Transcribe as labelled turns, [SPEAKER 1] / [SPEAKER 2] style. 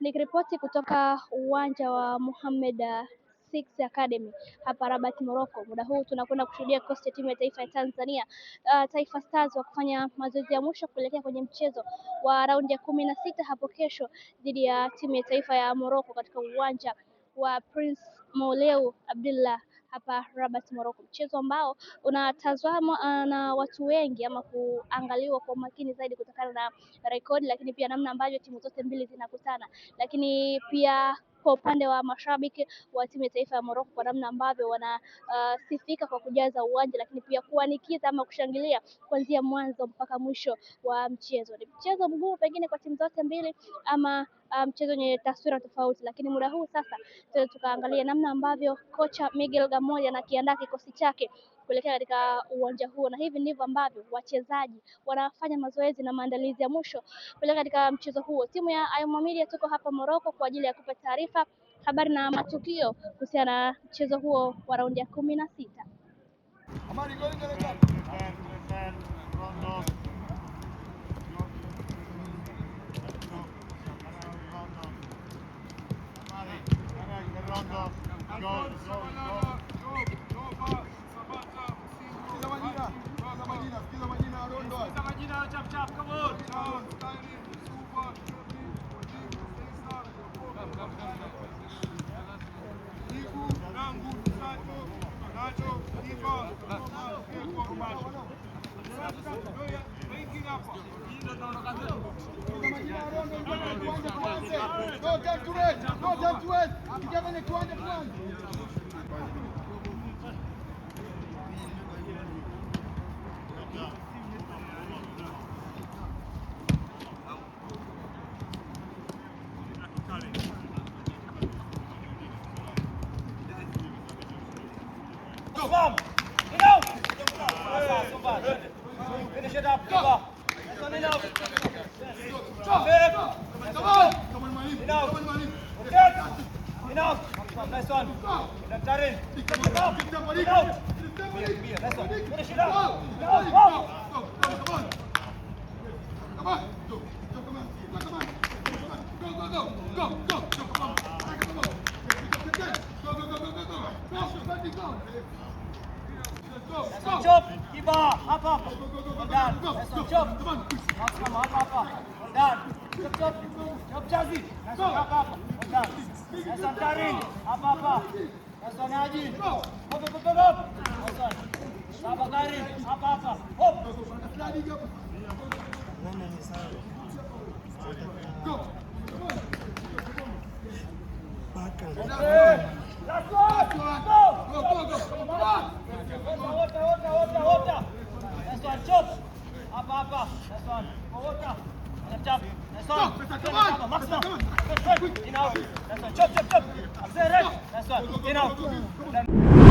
[SPEAKER 1] Nikiripoti kutoka uwanja wa Mohamed VI Academy hapa Rabat, Morocco. Muda huu tunakwenda kushuhudia kikosi cha timu ya taifa ya Tanzania, Taifa Stars wakifanya mazoezi ya mwisho kuelekea kwenye mchezo wa raundi ya 16 hapo kesho dhidi ya timu ya taifa ya Morocco katika uwanja wa Prince Moulay Abdullah hapa Rabat, Morocco. Mchezo ambao unatazamwa na watu wengi ama kuangaliwa kwa makini zaidi kutokana na rekodi, lakini pia namna ambavyo timu zote mbili zinakutana, lakini pia kwa upande wa mashabiki wa timu ya taifa ya Morocco kwa namna ambavyo wanasifika kwa kujaza uwanja, lakini pia kuanikiza ama kushangilia kuanzia mwanzo mpaka mwisho wa mchezo. Ni mchezo mgumu pengine kwa timu zote mbili ama mchezo wenye taswira tofauti, lakini muda huu sasa tukaangalia namna ambavyo kocha Miguel Gamondi anakiandaa kikosi chake kuelekea katika uwanja huo, na hivi ndivyo ambavyo wachezaji wanafanya mazoezi na maandalizi ya mwisho kuelekea katika mchezo huo. Timu ya Ayoma Media tuko hapa Morocco kwa ajili ya kupa taarifa, habari na matukio kuhusiana na mchezo huo wa raundi ya 16.
[SPEAKER 2] Finish it up, Kiba. Enough. Enough. Nice one. Tarin. Nice one. Finish it up. Come on. Chop, Kiba, up. Down. That's one, chop. Up. Down. Chop, Jazzy. That's one, up. Down. That's one, Tarin. Up. That's one, Haji. Up. That's one. Up, Tarin. Up. Hop. Go. Last one. Go. Water. That's one, chop. Up. That's one. Water. Chop. That's one. Maximum. In out. That's one. Chop. Up there, right? That's one. In out.